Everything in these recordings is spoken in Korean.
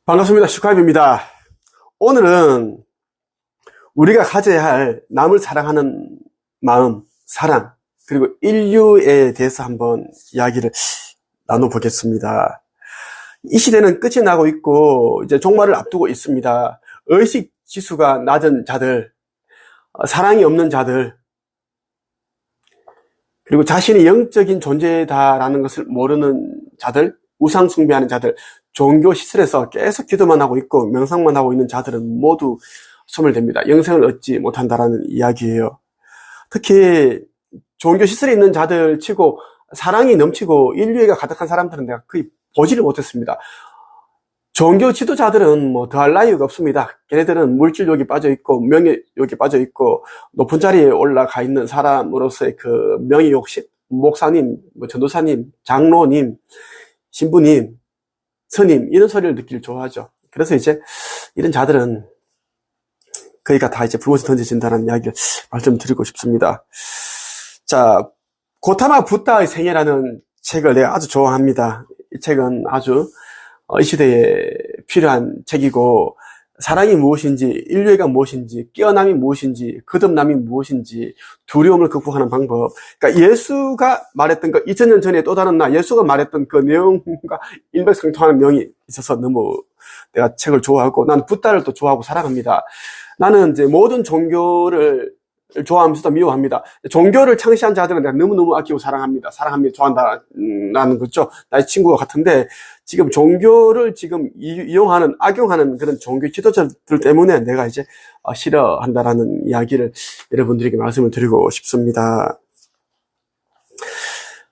반갑습니다. 슈카입입니다. 오늘은 우리가 가져야 할 남을 사랑하는 마음, 사랑, 그리고 인류에 대해서 한번 이야기를 나눠보겠습니다. 이 시대는 끝이 나고 있고 이제 종말을 앞두고 있습니다. 의식 지수가 낮은 자들, 사랑이 없는 자들, 그리고 자신이 영적인 존재다라는 것을 모르는 자들, 우상 숭배하는 자들, 종교 시설에서 계속 기도만 하고 있고 명상만 하고 있는 자들은 모두 소멸됩니다. 영생을 얻지 못한다라는 이야기예요. 특히 종교 시설에 있는 자들 치고 사랑이 넘치고 인류애가 가득한 사람들은 내가 거의 보지를 못했습니다. 종교 지도자들은 뭐 더할 나위가 없습니다. 걔네들은 물질욕이 빠져있고 명예욕이 빠져있고 높은 자리에 올라가 있는 사람으로서의 그 명예욕심, 목사님, 전도사님, 장로님, 신부님, 스님 이런 소리를 듣기를 좋아하죠. 그래서 이제 이런 자들은 거의가 다 이제 불못에 던져진다는 이야기를 말씀드리고 싶습니다. 자, 고타마 붓다의 생애라는 책을 내가 아주 좋아합니다. 이 책은 아주 이 시대에 필요한 책이고 사랑이 무엇인지, 인류애가 무엇인지, 깨어남이 무엇인지, 거듭남이 무엇인지, 두려움을 극복하는 방법. 그러니까 예수가 말했던 그 2000년 전에 또 다른 나, 예수가 말했던 그 내용과 일맥상통하는 내용이 있어서 너무 내가 책을 좋아하고, 나는 붓다를 또 좋아하고 사랑합니다. 나는 이제 모든 종교를 좋아하면서도 미워합니다. 종교를 창시한 자들은 내가 너무너무 아끼고 사랑합니다. 좋아한다라는 거죠. 나의 친구와 같은데, 지금 종교를 지금 이용하는, 악용하는 그런 종교 지도자들 때문에 내가 이제 싫어한다라는 이야기를 여러분들에게 말씀을 드리고 싶습니다.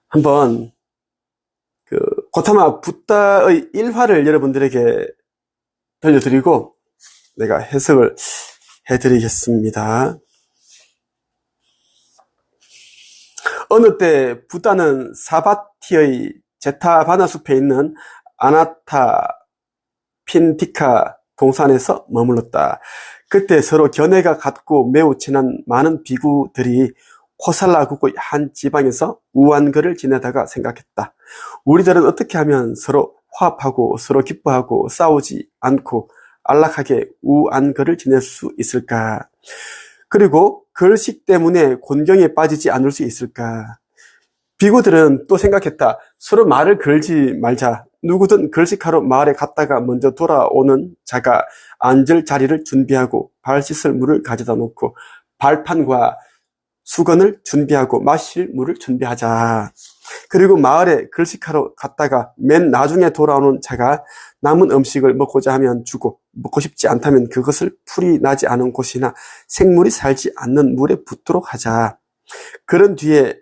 한번, 고타마 붓다의 일화를 여러분들에게 들려드리고, 내가 해석을 해드리겠습니다. 어느 때 붓다는 사바티의 제타바나 숲에 있는 아나타 핀티카 동산에서 머물렀다. 그때 서로 견해가 같고 매우 친한 많은 비구들이 코살라국의 한 지방에서 우안거를 지내다가 생각했다. 우리들은 어떻게 하면 서로 화합하고 서로 기뻐하고 싸우지 않고 안락하게 우안거를 지낼 수 있을까? 그리고 걸식 때문에 곤경에 빠지지 않을 수 있을까? 비구들은 또 생각했다. 서로 말을 걸지 말자. 누구든 걸식하러 마을에 갔다가 먼저 돌아오는 자가 앉을 자리를 준비하고 발 씻을 물을 가져다 놓고 발판과 수건을 준비하고 마실 물을 준비하자. 그리고 마을에 걸식하러 갔다가 맨 나중에 돌아오는 자가 남은 음식을 먹고자 하면 주고 먹고 싶지 않다면 그것을 풀이 나지 않은 곳이나 생물이 살지 않는 물에 붓도록 하자. 그런 뒤에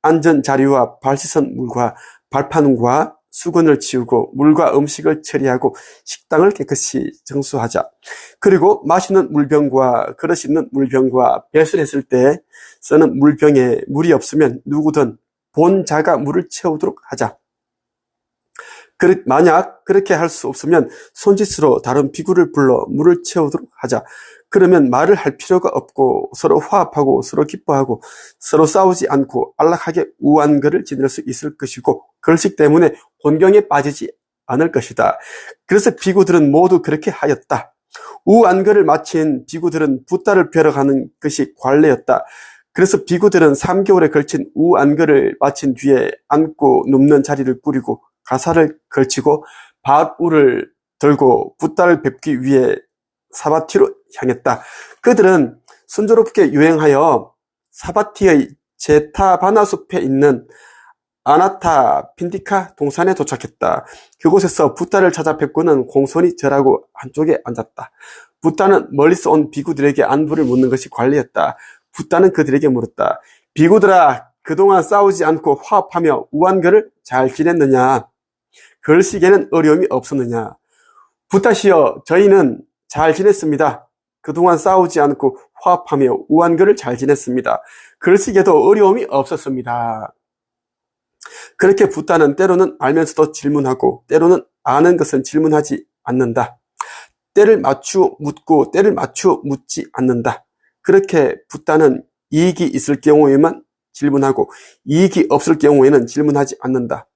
앉은 자리와 발 씻은 물과 발판과 수건을 치우고 물과 음식을 처리하고 식당을 깨끗이 정수하자. 그리고 마시는 물병과 그릇 있는 물병과 배설했을 때 쓰는 물병에 물이 없으면 누구든 본 자가 물을 채우도록 하자. 만약 그렇게 할 수 없으면 손짓으로 다른 비구를 불러 물을 채우도록 하자. 그러면 말을 할 필요가 없고 서로 화합하고 서로 기뻐하고 서로 싸우지 않고 안락하게 우안거를 지낼 수 있을 것이고 걸식 때문에 곤경에 빠지지 않을 것이다. 그래서 비구들은 모두 그렇게 하였다. 우안거를 마친 비구들은 붓다를 뵈러 가는 것이 관례였다. 그래서 비구들은 3개월에 걸친 우안거를 마친 뒤에 앉고 눕는 자리를 꾸리고 가사를 걸치고 밭울을 들고 붓다를 뵙기 위해 사바티로 향했다. 그들은 순조롭게 유행하여 사바티의 제타바나 숲에 있는 아나타 핀티카 동산에 도착했다. 그곳에서 붓다를 찾아 뵙고는 공손히 절하고 한쪽에 앉았다. 붓다는 멀리서 온 비구들에게 안부를 묻는 것이 관례였다. 붓다는 그들에게 물었다. 비구들아, 그동안 싸우지 않고 화합하며 우안거를 잘 지냈느냐? 걸식에는 어려움이 없었느냐? 붓다시여, 저희는 잘 지냈습니다. 그동안 싸우지 않고 화합하며 우안거를 잘 지냈습니다. 걸식에도 어려움이 없었습니다. 그렇게 붓다는 때로는 알면서도 질문하고 때로는 아는 것은 질문하지 않는다. 때를 맞추어 묻고 때를 맞추어 묻지 않는다. 그렇게 붓다는 이익이 있을 경우에만 질문하고 이익이 없을 경우에는 질문하지 않는다.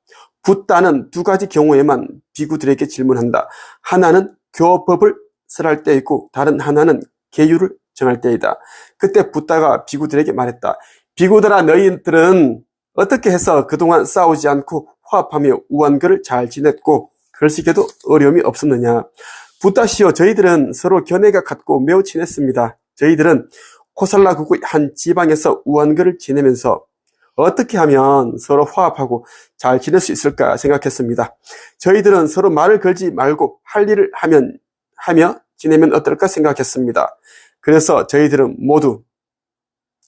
붓다는 두 가지 경우에만 비구들에게 질문한다. 하나는 교법을 설할 때이고 다른 하나는 계율을 정할 때이다. 그때 붓다가 비구들에게 말했다. 비구들아, 너희들은 어떻게 해서 그동안 싸우지 않고 화합하며 우완글을 잘 지냈고 글씨에도 어려움이 없었느냐. 붓다시오, 저희들은 서로 견해가 같고 매우 친했습니다. 저희들은 코살라국의 한 지방에서 우완글을 지내면서 어떻게 하면 서로 화합하고 잘 지낼 수 있을까 생각했습니다. 저희들은 서로 말을 걸지 말고 할 일을 하며 지내면 어떨까 생각했습니다. 그래서 저희들은 모두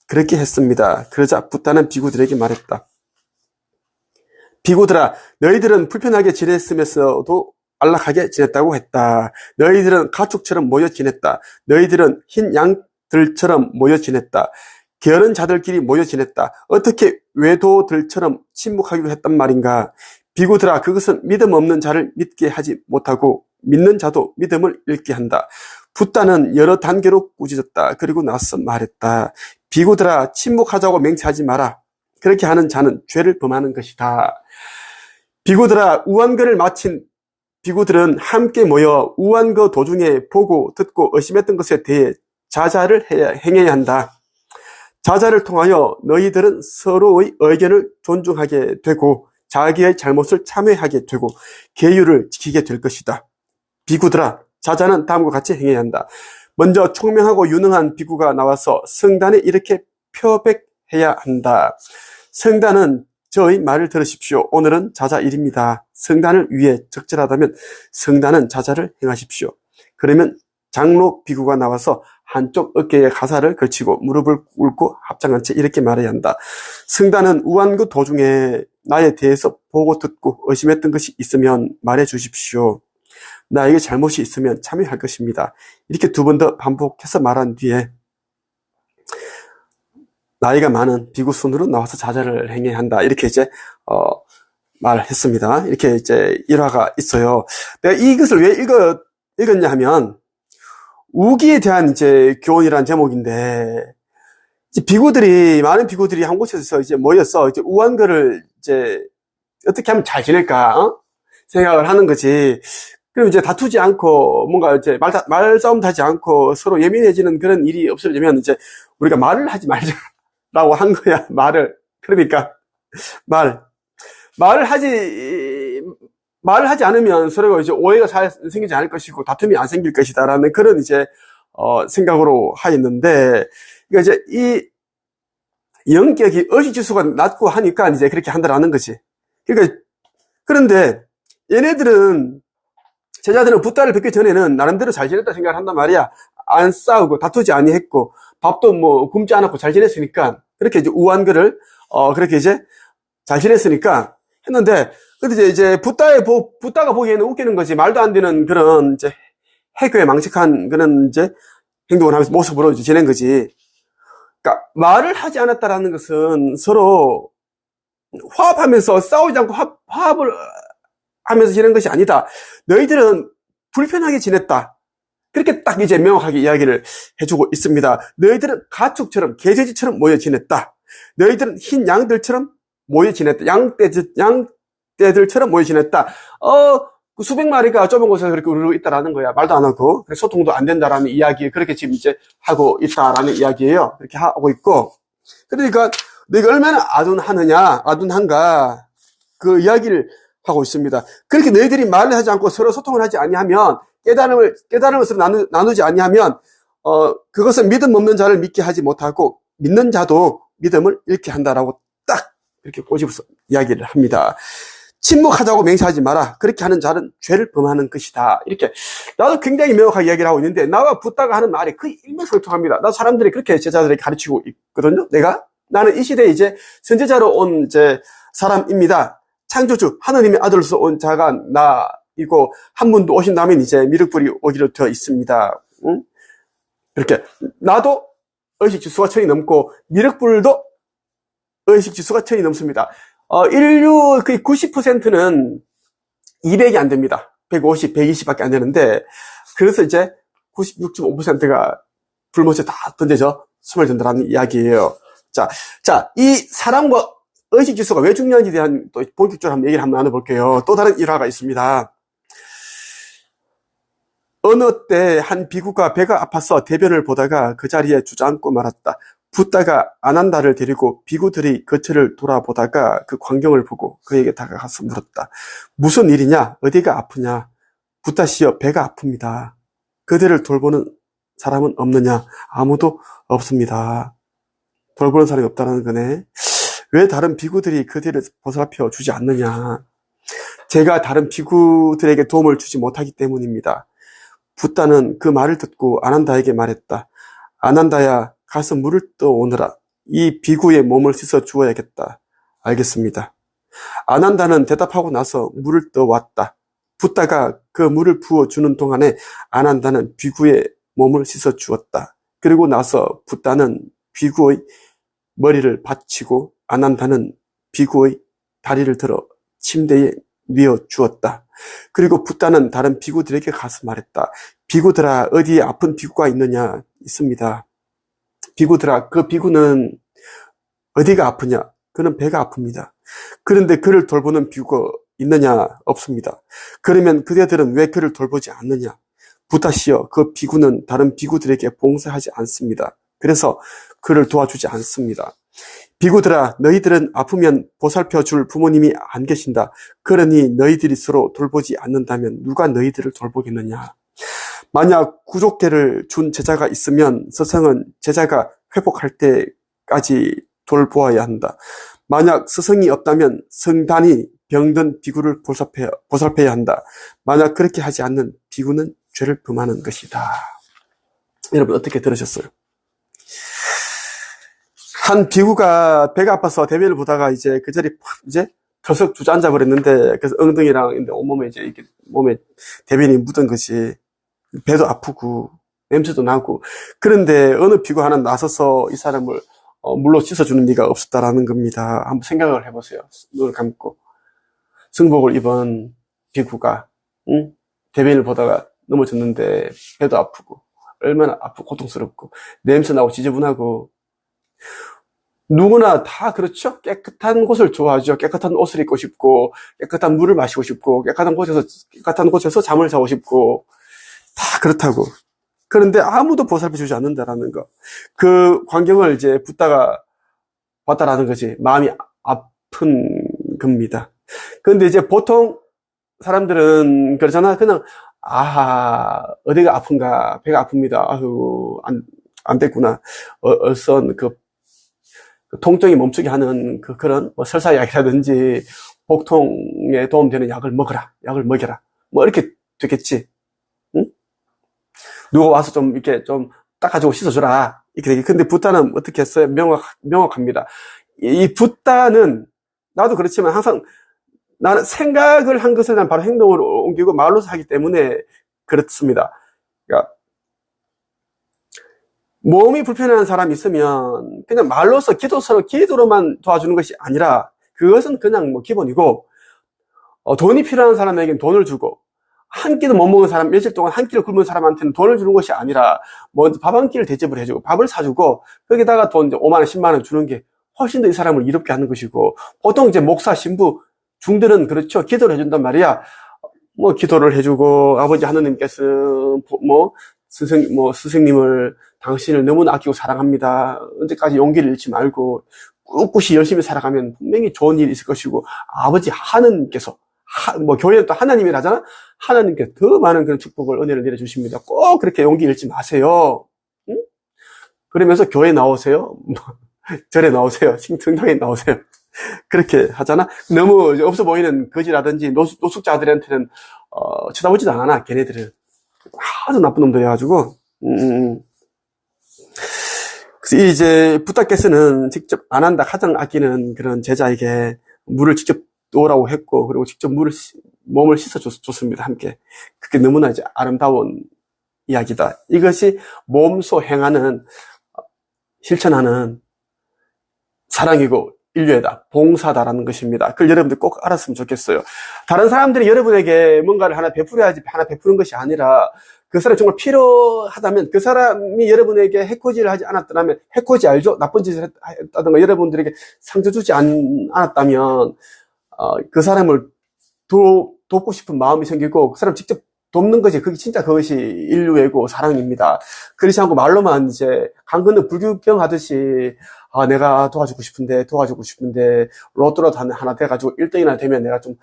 그렇게 했습니다. 그러자 붓다는 비구들에게 말했다. 비구들아, 너희들은 불편하게 지냈으면서도 안락하게 지냈다고 했다. 너희들은 가축처럼 모여 지냈다. 너희들은 흰 양들처럼 모여 지냈다. 게으른 자들끼리 모여 지냈다. 어떻게 외도들처럼 침묵하기로 했단 말인가. 비구들아, 그것은 믿음 없는 자를 믿게 하지 못하고 믿는 자도 믿음을 잃게 한다. 붓다는 여러 단계로 꾸짖었다. 그리고 나서 말했다. 비구들아, 침묵하자고 맹세하지 마라. 그렇게 하는 자는 죄를 범하는 것이다. 비구들아, 우완거를 마친 비구들은 함께 모여 우완거 도중에 보고 듣고 의심했던 것에 대해 자자를 행해야 한다. 자자를 통하여 너희들은 서로의 의견을 존중하게 되고 자기의 잘못을 참회하게 되고 계율을 지키게 될 것이다. 비구들아, 자자는 다음과 같이 행해야 한다. 먼저 총명하고 유능한 비구가 나와서 성단에 이렇게 표백해야 한다. 성단은 저의 말을 들으십시오. 오늘은 자자일입니다. 성단을 위해 적절하다면 성단은 자자를 행하십시오. 그러면 장로 비구가 나와서 한쪽 어깨에 가사를 걸치고 무릎을 꿇고 합장한 채 이렇게 말해야 한다. 성단은 우완구 도중에 나에 대해서 보고 듣고 의심했던 것이 있으면 말해 주십시오. 나에게 잘못이 있으면 참여할 것입니다. 이렇게 두 번 더 반복해서 말한 뒤에 나이가 많은 비구 순으로 나와서 자자를 행해야 한다. 이렇게 이제 말했습니다. 이렇게 이제 일화가 있어요. 내가 이것을 왜 읽었냐 하면 우기에 대한 이제 교훈이라는 제목인데, 이제 많은 비구들이 한 곳에서 이제 모여서 이제 우완거를 이제 어떻게 하면 잘 지낼까, 생각을 하는 거지. 그럼 이제 다투지 않고, 뭔가 이제 말싸움도 하지 않고 서로 예민해지는 그런 일이 없으려면 이제 우리가 말을 하지 말자라고 한 거야, 말을. 그러니까, 말을 하지 않으면 서로가 이제 오해가 생기지 않을 것이고 다툼이 안 생길 것이다라는 그런 이제 생각으로 하였는데, 그러니까 이제 이 영격이 의식지수가 낮고 하니까 이제 그렇게 한다라는 거지. 그러니까 그런데 제자들은 붓다를 뵙기 전에는 나름대로 잘 지냈다 생각을 한단 말이야. 안 싸우고 다투지 아니했고 밥도 뭐 굶지 않았고 잘 지냈으니까 그렇게 이제 우완거를 그렇게 이제 잘 지냈으니까 했는데, 근데 이제 붓다가 보기에는 웃기는 거지. 말도 안 되는 그런 이제 해교에 망측한 그런 이제 행동을 하면서 모습으로 이제 지낸 거지. 그러니까 말을 하지 않았다라는 것은 서로 화합하면서 싸우지 않고 화합을 하면서 지낸 것이 아니다. 너희들은 불편하게 지냈다. 그렇게 딱 이제 명확하게 이야기를 해주고 있습니다. 너희들은 가축처럼 개돼지처럼 모여 지냈다. 너희들은 흰 양들처럼 모여 지냈다. 양떼들처럼 모여 지냈다. 수백 마리가 좁은 곳에서 그렇게 우르르 있다라는 거야. 말도 안 하고. 소통도 안 된다라는 이야기, 그렇게 지금 이제 하고 있다라는 이야기예요. 그렇게 하고 있고. 그러니까, 너희가 얼마나 아둔한가, 그 이야기를 하고 있습니다. 그렇게 너희들이 말을 하지 않고 서로 소통을 하지 아니하면, 깨달음을 서로 나누지 아니하면, 그것은 믿음 없는 자를 믿게 하지 못하고, 믿는 자도 믿음을 잃게 한다라고 딱, 이렇게 꼬집어서 이야기를 합니다. 침묵하자고 맹세하지 마라. 그렇게 하는 자는 죄를 범하는 것이다. 이렇게. 나도 굉장히 명확하게 이야기를 하고 있는데, 나와 붓다가 하는 말이 거의 일맥상통합니다. 나 사람들이 그렇게 제자들에게 가르치고 있거든요. 나는 이 시대에 이제 선지자로 온 이제 사람입니다. 창조주, 하느님의 아들로서 온 자가 나이고, 한 분도 오신 다음에 이제 미륵불이 오기로 되어 있습니다. 응? 그렇게. 나도 의식지수가 1000이 넘고, 미륵불도 의식지수가 1000이 넘습니다. 인류 거의 90%는 200이 안 됩니다. 150, 120밖에 안 되는데, 그래서 이제 96.5%가 불못에 다 던져져 숨을 든다라는 이야기예요. 자, 이 사람과 의식주소가 왜 중요한지에 대한 또 본격적으로 한번 얘기를 한번 나눠볼게요. 또 다른 일화가 있습니다. 어느 때 한 비구가 배가 아파서 대변을 보다가 그 자리에 주저앉고 말았다. 붓다가 아난다를 데리고 비구들이 거처를 돌아보다가 그 광경을 보고 그에게 다가가서 물었다. 무슨 일이냐? 어디가 아프냐? 붓다시여, 배가 아픕니다. 그들을 돌보는 사람은 없느냐? 아무도 없습니다. 돌보는 사람이 없다는 거네. 왜 다른 비구들이 그들을 보살펴 주지 않느냐? 제가 다른 비구들에게 도움을 주지 못하기 때문입니다. 붓다는 그 말을 듣고 아난다에게 말했다. 아난다야, 가서 물을 떠오느라. 이 비구의 몸을 씻어 주어야겠다. 알겠습니다. 아난다는 대답하고 나서 물을 떠왔다. 붓다가 그 물을 부어주는 동안에 아난다는 비구의 몸을 씻어 주었다. 그리고 나서 붓다는 비구의 머리를 받치고 아난다는 비구의 다리를 들어 침대에 뉘어 주었다. 그리고 붓다는 다른 비구들에게 가서 말했다. 비구들아, 어디에 아픈 비구가 있느냐? 있습니다. 비구들아, 그 비구는 어디가 아프냐? 그는 배가 아픕니다. 그런데 그를 돌보는 비구가 있느냐? 없습니다. 그러면 그대들은 왜 그를 돌보지 않느냐? 붓다시여, 그 비구는 다른 비구들에게 봉사하지 않습니다. 그래서 그를 도와주지 않습니다. 비구들아, 너희들은 아프면 보살펴 줄 부모님이 안 계신다. 그러니 너희들이 서로 돌보지 않는다면 누가 너희들을 돌보겠느냐? 만약 구족계를 준 제자가 있으면 스승은 제자가 회복할 때까지 돌보아야 한다. 만약 스승이 없다면 성단이 병든 비구를 보살펴야 한다. 만약 그렇게 하지 않는 비구는 죄를 범하는 것이다. 여러분, 어떻게 들으셨어요? 한 비구가 배가 아파서 대변을 보다가 이제 그 자리 이제 털썩 주저앉아 버렸는데, 그래서 엉덩이랑 온몸에 이제 이렇게 몸에 대변이 묻은 것이, 배도 아프고 냄새도 나고. 그런데 어느 비구 하나 나서서 이 사람을 물로 씻어주는 리가 없었다라는 겁니다. 한번 생각을 해보세요. 눈을 감고. 승복을 입은 비구가 대변을 보다가 넘어졌는데 배도 아프고 얼마나 아프고 고통스럽고 냄새 나고 지저분하고. 누구나 다 그렇죠? 깨끗한 곳을 좋아하죠. 깨끗한 옷을 입고 싶고, 깨끗한 물을 마시고 싶고, 깨끗한 곳에서 잠을 자고 싶고, 다 그렇다고. 그런데 아무도 보살펴주지 않는다라는 거. 그 광경을 이제 붓다가 봤다라는 것이 마음이 아픈 겁니다. 그런데 이제 보통 사람들은 그러잖아. 그냥, 어디가 아픈가, 배가 아픕니다. 아유, 안 됐구나. 얼선 통증이 멈추게 하는 그런 설사약이라든지 복통에 도움되는 약을 먹어라. 약을 먹여라. 뭐 이렇게 되겠지. 응? 누가 와서 좀 이렇게 좀 닦아주고 씻어주라. 이렇게 되겠지. 근데 붓다는 어떻게 했어요? 명확합니다. 이 붓다는 나도 그렇지만 항상 나는 생각을 한 것을 난 바로 행동으로 옮기고 말로서 하기 때문에 그렇습니다. 그러니까 몸이 불편한 사람이 있으면 그냥 말로서 기도로만 도와주는 것이 아니라 그것은 그냥 뭐 기본이고, 돈이 필요한 사람에게는 돈을 주고, 한 끼도 못 먹은 사람, 며칠 동안 한 끼를 굶은 사람한테는 돈을 주는 것이 아니라 먼저 밥 한 끼를 대접을 해주고 밥을 사주고 거기다가 돈 이제 5만 원, 10만 원 주는 게 훨씬 더 이 사람을 이롭게 하는 것이고, 보통 이제 목사, 신부, 중들은 그렇죠. 기도를 해준단 말이야. 뭐 기도를 해주고, 아버지 하느님께서 스승님을 당신을 너무나 아끼고 사랑합니다. 언제까지 용기를 잃지 말고 꿋꿋이 열심히 살아가면 분명히 좋은 일이 있을 것이고, 아버지 하느님께서 교회는 또 하나님이라잖아. 하나님께 더 많은 그런 축복을, 은혜를 내려주십니다. 꼭 그렇게 용기 잃지 마세요. 응? 그러면서 교회 나오세요. 절에 나오세요. 성당에 나오세요. 그렇게 하잖아. 너무 없어 보이는 거지라든지 노숙자들한테는 쳐다보지도 않아. 걔네들은 아주 나쁜 놈들이어가지고. 그래서 이제 붓다께서는 직접 아난다, 가장 아끼는 그런 제자에게 물을 직접 놓으라고 했고, 그리고 직접 몸을 씻어줬습니다. 함께. 그게 너무나 이제 아름다운 이야기다. 이것이 몸소 행하는, 실천하는 사랑이고 인류애다, 봉사다라는 것입니다. 그걸 여러분들 꼭 알았으면 좋겠어요. 다른 사람들이 여러분에게 뭔가를 하나 베풀어야지 하나 베푸는 것이 아니라 그 사람이 정말 필요하다면, 그 사람이 여러분에게 해코지를 하지 않았더라면, 해코지 알죠? 나쁜 짓을 했다든가 여러분들에게 상처 주지 않았다면, 그 사람을 돕고 싶은 마음이 생기고, 그 사람 직접 돕는 것이, 그것이 인류애고 사랑입니다. 그렇지 않고 말로만 이제, 강 건너 불규경 하듯이, 내가 도와주고 싶은데, 로또라도 하나 돼가지고 1등이나 되면 내가 좀,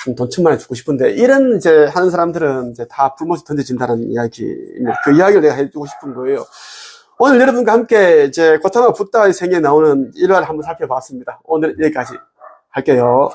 한 돈 1,000만 원 주고 싶은데, 이런 이제 하는 사람들은 이제 다 불못이 던져진다는 이야기입니다. 그 이야기를 내가 해주고 싶은 거예요. 오늘 여러분과 함께 이제 고타마 붓다의 생애에 나오는 일화를 한번 살펴봤습니다. 오늘 여기까지 할게요.